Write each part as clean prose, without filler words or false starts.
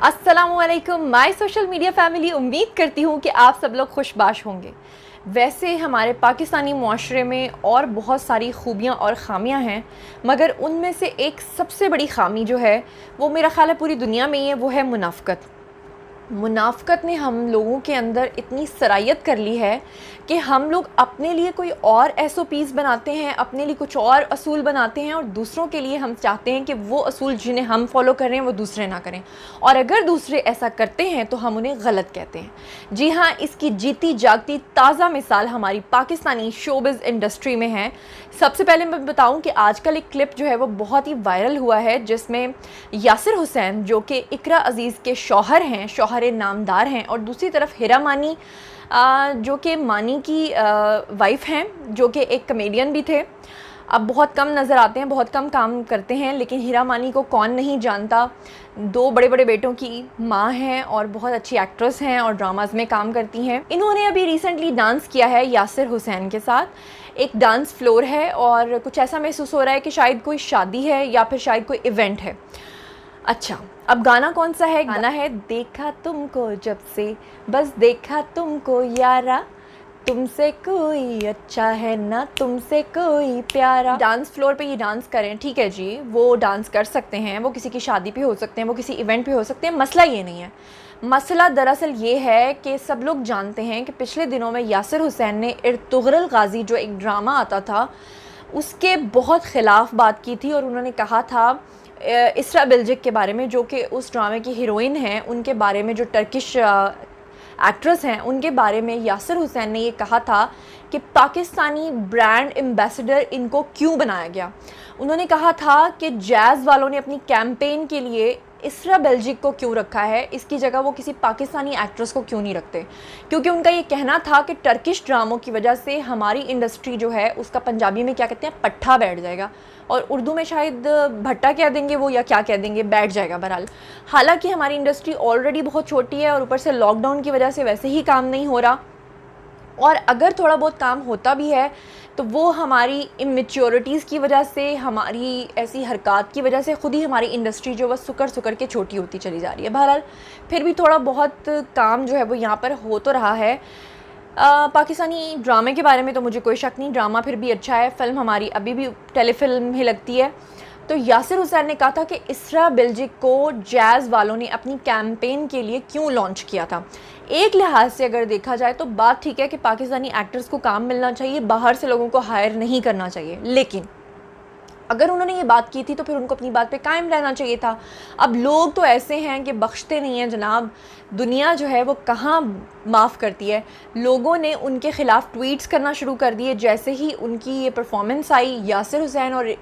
अस्सलामुअलैकुम my social media family. उम्मीद करती हूँ कि आप सब लोग खुशबाश होंगे। वैसे हमारे पाकिस्तानी मुआशरे में और बहुत सारी खूबियाँ और ख़ामियाँ हैं, मगर उनमें से एक सबसे बड़ी ख़ामी जो है वो मेरा ख़्याल है पूरी दुनिया में ही है, वो है मुनाफ़क़त। मुनाफ़क़त ने हम लोगों के अंदर इतनी सरायत कर ली है कि हम लोग अपने लिए कोई और एसओपीज़ बनाते हैं, अपने लिए कुछ और असूल बनाते हैं और दूसरों के लिए हम चाहते हैं कि वो असूल जिन्हें हम फॉलो कर रहे हैं वो दूसरे ना करें, और अगर दूसरे ऐसा करते हैं तो हम उन्हें गलत कहते हैं। जी हाँ, इसकी जीती जागती ताज़ा मिसाल हमारी पाकिस्तानी शोबिज़ इंडस्ट्री में है। सबसे पहले मैं बताऊं कि आजकल एक क्लिप जो है वो बहुत ही वायरल हुआ है, जिसमें यासिर हुसैन जो कि इकरा अज़ीज़ के शौहर हैं, शौहर नामदार हैं, और दूसरी तरफ हिरा मानी जो कि मानी की वाइफ हैं, जो कि एक कमेडियन भी थे। अब बहुत कम नज़र आते हैं, बहुत कम काम करते हैं, लेकिन हिरा मानी को कौन नहीं जानता। दो बड़े बड़े बेटों की माँ हैं और बहुत अच्छी एक्ट्रेस हैं और ड्रामाज़ में काम करती हैं। इन्होंने अभी रिसेंटली डांस किया है यासिर हुसैन के साथ। एक डांस फ्लोर है और कुछ ऐसा महसूस हो रहा है कि शायद कोई शादी है या फिर शायद कोई इवेंट है। अच्छा, अब गाना कौन सा है? गाना है देखा तुमको जब से, बस देखा तुमको यारा, तुमसे कोई अच्छा है ना तुमसे कोई प्यारा। डांस फ्लोर पे ये डांस करें, ठीक है जी, वो डांस कर सकते हैं, वो किसी की शादी पे हो सकते हैं, वो किसी इवेंट पे हो सकते हैं। मसला ये नहीं है। मसला दरअसल ये है कि सब लोग जानते हैं कि पिछले दिनों में यासिर हुसैन ने इर्तुगरल गाज़ी जो एक ड्रामा आता था उसके बहुत ख़िलाफ़ बात की थी, और उन्होंने कहा था इसरा बिल्जिक के बारे में, जो कि उस ड्रामे की हीरोइन हैं, उनके बारे में, जो टर्किश एक्ट्रेस हैं, उनके बारे में यासिर हुसैन ने ये कहा था कि पाकिस्तानी ब्रांड एम्बेसडर इनको क्यों बनाया गया। उन्होंने कहा था कि जैज़ वालों ने अपनी कैंपेन के लिए इसरा बेल्जिक को क्यों रखा है, इसकी जगह वो किसी पाकिस्तानी एक्ट्रेस को क्यों नहीं रखते, क्योंकि उनका ये कहना था कि टर्किश ड्रामों की वजह से हमारी इंडस्ट्री जो है उसका पंजाबी में क्या कहते हैं, पट्ठा बैठ जाएगा, और उर्दू में शायद भट्टा कह देंगे वो, या क्या कह देंगे, बैठ जाएगा बहरहाल। हालांकि हमारी इंडस्ट्री ऑलरेडी बहुत छोटी है और ऊपर से लॉकडाउन की वजह से वैसे ही काम नहीं हो रहा, और अगर थोड़ा बहुत काम होता भी है तो वो हमारी इमेच्योरिटीज़ की वजह से, हमारी ऐसी हरकत की वजह से खुद ही हमारी इंडस्ट्री जो वह सुकर के छोटी होती चली जा रही है। बहरहाल फिर भी थोड़ा बहुत काम जो है वो यहाँ पर हो तो रहा है। पाकिस्तानी ड्रामे के बारे में तो मुझे कोई शक नहीं, ड्रामा फिर भी अच्छा है, फ़िल्म हमारी अभी भी टेलीफिल्म ही लगती है। तो यासिर हुसैन ने कहा था कि इसरा बिल्जिक को जैज़ वालों ने अपनी कैंपेन के लिए क्यों लॉन्च किया था। एक लिहाज से अगर देखा जाए तो बात ठीक है कि पाकिस्तानी एक्टर्स को काम मिलना चाहिए, बाहर से लोगों को हायर नहीं करना चाहिए, लेकिन अगर उन्होंने ये बात की थी तो फिर उनको अपनी बात पे कायम रहना चाहिए था। अब लोग तो ऐसे हैं कि बख्शते नहीं हैं जनाब, दुनिया जो है वो कहाँ माफ़ करती है। लोगों ने उनके ख़िलाफ़ ट्वीट्स करना शुरू कर दिए जैसे ही उनकी ये परफॉर्मेंस आई। यासिर हुसैन और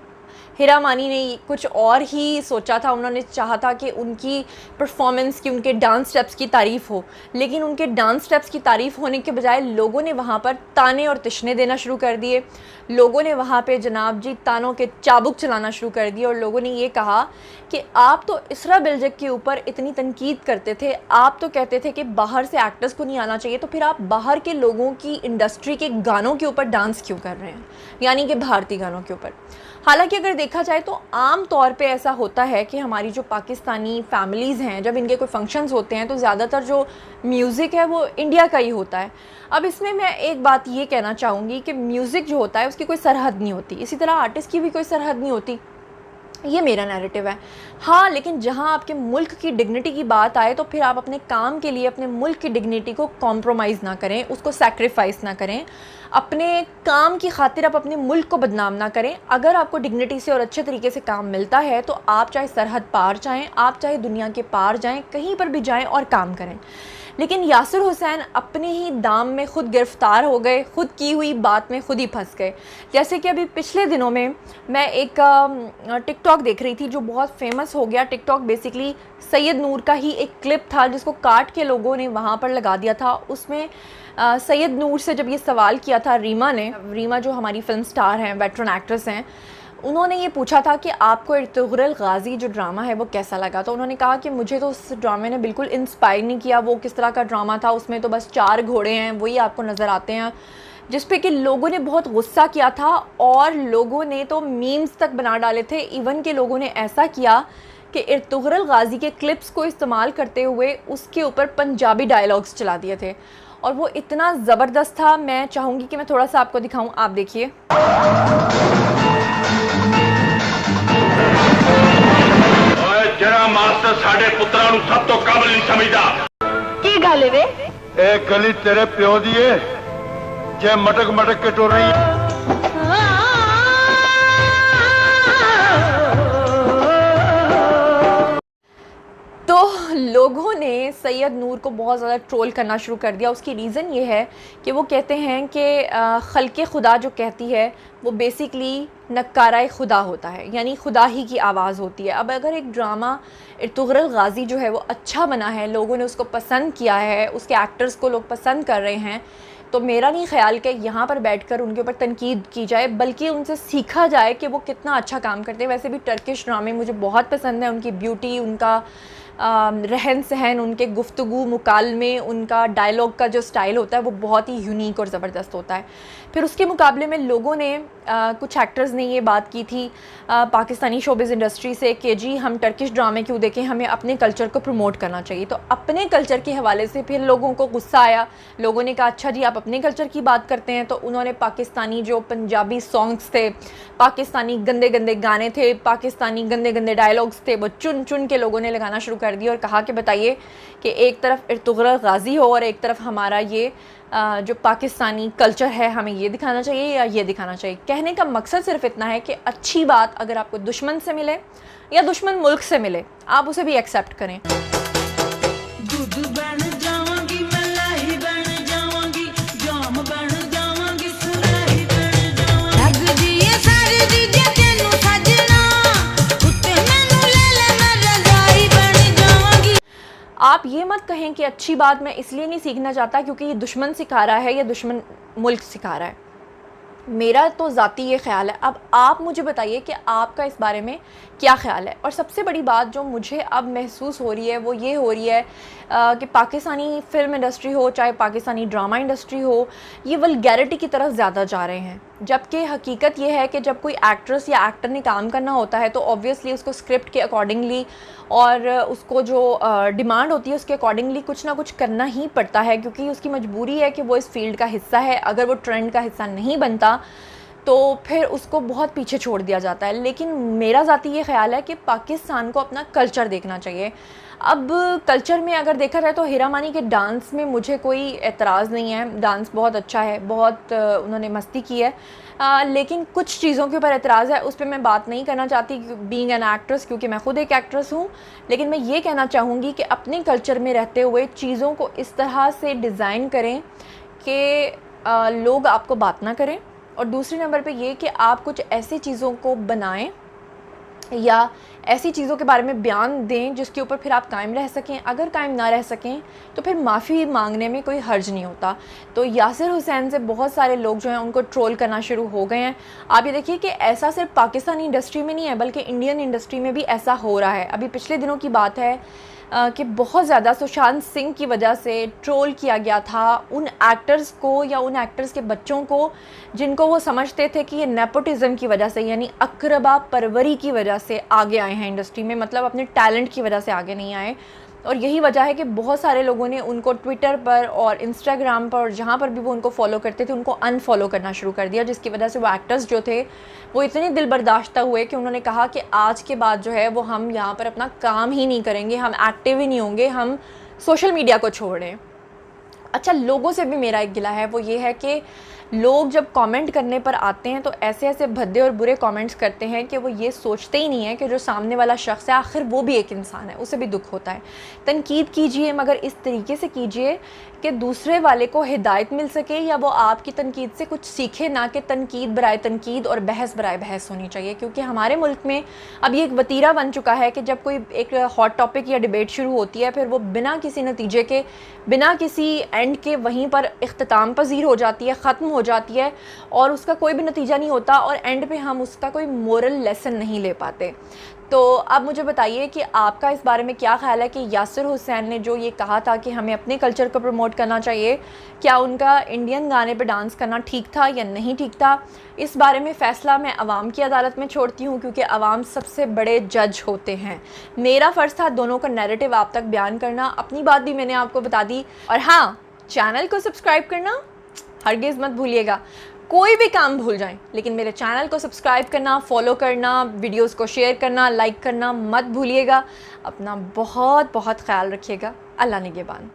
हिरा मानी ने कुछ और ही सोचा था, उन्होंने चाहा था कि उनकी परफॉर्मेंस की, उनके डांस स्टेप्स की तारीफ़ हो, लेकिन उनके डांस स्टेप्स की तारीफ़ होने के बजाय लोगों ने वहाँ पर ताने और तिश्ने देना शुरू कर दिए। लोगों ने वहाँ पे जनाब जी तानों के चाबुक चलाना शुरू कर दिए, और लोगों ने ये कहा कि आप तो इसरा बिल्जिक के ऊपर इतनी तनकीद करते थे, आप तो कहते थे कि बाहर से एक्टर्स को नहीं आना चाहिए, तो फिर आप बाहर के लोगों की इंडस्ट्री के गानों के ऊपर डांस क्यों कर रहे हैं, यानी कि भारतीय गानों के ऊपर। हालांकि अगर देखा जाए तो आम तौर पे ऐसा होता है कि हमारी जो पाकिस्तानी फैमिलीज़ हैं, जब इनके कोई फंक्शंस होते हैं तो ज़्यादातर जो म्यूज़िक है वो इंडिया का ही होता है। अब इसमें मैं एक बात ये कहना चाहूँगी कि म्यूज़िक जो होता है उसकी कोई सरहद नहीं होती, इसी तरह आर्टिस्ट की भी कोई सरहद नहीं होती, ये मेरा नैरेटिव है। हाँ, लेकिन जहाँ आपके मुल्क की डिग्निटी की बात आए तो फिर आप अपने काम के लिए अपने मुल्क की डिग्निटी को कॉम्प्रोमाइज़ ना करें, उसको सैक्रिफाइस ना करें, अपने काम की खातिर आप अपने मुल्क को बदनाम ना करें। अगर आपको डिग्निटी से और अच्छे तरीके से काम मिलता है तो आप चाहे सरहद पार जाएँ, आप चाहे दुनिया के पार जाएँ, कहीं पर भी जाएँ और काम करें। लेकिन यासिर हुसैन अपने ही दाम में ख़ुद गिरफ़्तार हो गए, ख़ुद की हुई बात में ख़ुद ही फंस गए। जैसे कि अभी पिछले दिनों में मैं एक टिकटॉक देख रही थी जो बहुत फेमस हो गया। टिकटॉक बेसिकली सैयद नूर का ही एक क्लिप था जिसको काट के लोगों ने वहाँ पर लगा दिया था। उसमें सैयद नूर से जब ये सवाल किया था रीमा ने, रीमा जो हमारी फ़िल्म स्टार हैं, वेटरन एक्ट्रेस हैं, उन्होंने ये पूछा था कि आपको इर्तुगरल गाज़ी जो ड्रामा है वो कैसा लगा। तो उन्होंने कहा कि मुझे तो उस ड्रामे ने बिल्कुल इंस्पायर नहीं किया। वो किस तरह का ड्रामा था, उसमें तो बस 4 घोड़े हैं, वही आपको नज़र आते हैं, जिस पे कि लोगों ने बहुत गुस्सा किया था और लोगों ने तो मीम्स तक बना डाले थे। इवन के लोगों ने ऐसा किया कि इर्तुगरुल गाज़ी के क्लिप्स को इस्तेमाल करते हुए उसके ऊपर पंजाबी डायलॉग्स चला दिए थे और वो इतना ज़बरदस्त था। मैं चाहूँगी कि मैं थोड़ा सा आपको दिखाऊँ, आप देखिए। जरा मास्टर साडे पुत्रां नूं सब तो काबिल नहीं समझदा। की गल वे? ए गली तेरे प्यो दी है जे मटक मटक के टुर रही है। तो लोगों ने सैयद नूर को बहुत ज़्यादा ट्रोल करना शुरू कर दिया। उसकी रीज़न ये है कि वो कहते हैं कि खल्क़े खुदा जो कहती है वो बेसिकली नक्कारा खुदा होता है, यानी खुदा ही की आवाज़ होती है। अब अगर एक ड्रामा इर्तुगरुल गाज़ी जो है वो अच्छा बना है, लोगों ने उसको पसंद किया है, उसके एक्टर्स को लोग पसंद कर रहे हैं, तो मेरा नहीं ख़्याल कि यहाँ पर बैठकर उनके ऊपर तनकीद की जाए, बल्कि उनसे सीखा जाए कि वो कितना अच्छा काम करते हैं। वैसे भी टर्किश ड्रामे मुझे बहुत पसंद है, उनकी ब्यूटी, उनका रहन सहन, उनके गुफ्तगू मुकालमे, उनका डायलॉग का जो स्टाइल होता है वो बहुत ही यूनिक और ज़बरदस्त होता है। फिर उसके मुकाबले में लोगों ने कुछ एक्टर्स ने ये बात की थी पाकिस्तानी शोबिज़ इंडस्ट्री से कि जी हम टर्किश ड्रामे क्यों देखें, हमें अपने कल्चर को प्रमोट करना चाहिए। तो अपने कल्चर के हवाले से फिर लोगों को गुस्सा आया। लोगों ने कहा अच्छा जी आप अपने कल्चर की बात करते हैं, तो उन्होंने पाकिस्तानी जो पंजाबी सॉन्ग्स थे, पाकिस्तानी गंदे गंदे गाने थे, पाकिस्तानी गंदे गंदे डायलॉग्स थे, वो चुन चुन के लोगों ने लगाना शुरू कर दिया और कहा कि बताइए कि एक तरफ इर्तुगरुल गाज़ी हो और एक तरफ हमारा ये जो पाकिस्तानी कल्चर है, हमें ये दिखाना चाहिए या ये दिखाना चाहिए। कहने का मकसद सिर्फ इतना है कि अच्छी बात अगर आपको दुश्मन से मिले या दुश्मन मुल्क से मिले, आप उसे भी एक्सेप्ट करें। आप ये मत कहें कि अच्छी बात मैं इसलिए नहीं सीखना चाहता क्योंकि ये दुश्मन सिखा रहा है या दुश्मन मुल्क सिखा रहा है। मेरा तो ज़ाती ये ख़्याल है। अब आप मुझे बताइए कि आपका इस बारे में क्या ख़्याल है। और सबसे बड़ी बात जो मुझे अब महसूस हो रही है वो ये हो रही है कि पाकिस्तानी फ़िल्म इंडस्ट्री हो, चाहे पाकिस्तानी ड्रामा इंडस्ट्री हो, ये वल्गैरिटी की तरफ ज़्यादा जा रहे हैं। जबकि हकीकत ये है कि जब कोई एक्ट्रेस या एक्टर ने काम करना होता है तो ऑब्वियसली उसको स्क्रिप्ट के अकॉर्डिंगली और उसको जो डिमांड होती है उसके अकॉर्डिंगली कुछ ना कुछ करना ही पड़ता है, क्योंकि उसकी मजबूरी है कि वो इस फील्ड का हिस्सा है। अगर वो ट्रेंड का हिस्सा नहीं बनता तो फिर उसको बहुत पीछे छोड़ दिया जाता है। लेकिन मेरा ज़ाती ये ख़्याल है कि पाकिस्तान को अपना कल्चर देखना चाहिए। अब कल्चर में अगर देखा जाए तो हीरा मानी के डांस में मुझे कोई एतराज़ नहीं है, डांस बहुत अच्छा है, बहुत उन्होंने मस्ती की है, लेकिन कुछ चीज़ों के ऊपर एतराज़ है, उस पर मैं बात नहीं करना चाहती बीइंग एन एक्ट्रेस, क्योंकि मैं ख़ुद एक एक्ट्रेस हूँ। लेकिन मैं ये कहना चाहूँगी कि अपने कल्चर में रहते हुए चीज़ों को इस तरह से डिज़ाइन करें कि लोग आपको बात ना करें, और दूसरे नंबर पे ये कि आप कुछ ऐसी चीज़ों को बनाएं या ऐसी चीज़ों के बारे में बयान दें जिसके ऊपर फिर आप कायम रह सकें। अगर कायम ना रह सकें तो फिर माफ़ी मांगने में कोई हर्ज नहीं होता। तो यासिर हुसैन से बहुत सारे लोग जो हैं उनको ट्रोल करना शुरू हो गए हैं। आप ये देखिए कि ऐसा सिर्फ पाकिस्तानी इंडस्ट्री में नहीं है बल्कि इंडियन इंडस्ट्री में भी ऐसा हो रहा है। अभी पिछले दिनों की बात है कि बहुत ज़्यादा सुशांत सिंह की वजह से ट्रोल किया गया था उन एक्टर्स को या उन एक्टर्स के बच्चों को जिनको वो समझते थे कि ये नेपोटिज़म की वजह से, यानी अकरबा परवरी की वजह से आगे आए हैं इंडस्ट्री में, मतलब अपने टैलेंट की वजह से आगे नहीं आए। और यही वजह है कि बहुत सारे लोगों ने उनको ट्विटर पर और इंस्टाग्राम पर और जहाँ पर भी वो उनको फॉलो करते थे उनको अनफॉलो करना शुरू कर दिया, जिसकी वजह से वो एक्टर्स जो थे वो इतने दिल बर्दाश्ता हुए कि उन्होंने कहा कि आज के बाद जो है वो हम यहाँ पर अपना काम ही नहीं करेंगे, हम एक्टिव ही नहीं होंगे, हम सोशल मीडिया को छोड़ दें। अच्छा, लोगों से भी मेरा एक गिला है, वो ये है कि लोग जब कमेंट करने पर आते हैं तो ऐसे ऐसे भद्दे और बुरे कमेंट्स करते हैं कि वो ये सोचते ही नहीं है कि जो सामने वाला शख्स है आखिर वो भी एक इंसान है, उसे भी दुख होता है। तनकीद कीजिए मगर इस तरीके से कीजिए कि दूसरे वाले को हिदायत मिल सके या वो आपकी तनकीद से कुछ सीखे, ना कि तनकीद बराए तनकीद और बहस बराए बहस होनी चाहिए। क्योंकि हमारे मुल्क में अब ये एक वतीरा बन चुका है कि जब कोई एक हॉट टॉपिक या डिबेट शुरू होती है फिर वो बिना किसी नतीजे के, बिना किसी एंड के वहीं पर इख्तिताम पजीर हो जाती है, ख़त्म हो जाती है और उसका कोई भी नतीजा नहीं होता और एंड पे हम उसका कोई मोरल लेसन नहीं ले पाते। तो अब मुझे बताइए कि आपका इस बारे में क्या ख़्याल है कि यासिर हुसैन ने जो ये कहा था कि हमें अपने कल्चर को प्रमोट करना चाहिए, क्या उनका इंडियन गाने पे डांस करना ठीक था या नहीं ठीक था? इस बारे में फ़ैसला मैं आवाम की अदालत में छोड़ती हूँ, क्योंकि आवाम सबसे बड़े जज होते हैं। मेरा फ़र्ज़ था दोनों का नैरेटिव आप तक बयान करना, अपनी बात भी मैंने आपको बता दी। और हाँ, चैनल को सब्सक्राइब करना हरगिज़ मत भूलिएगा। कोई भी काम भूल जाएं, लेकिन मेरे चैनल को सब्सक्राइब करना, फॉलो करना, वीडियोस को शेयर करना, लाइक करना मत भूलिएगा। अपना बहुत बहुत ख्याल रखिएगा। अल्लाह निगहबान।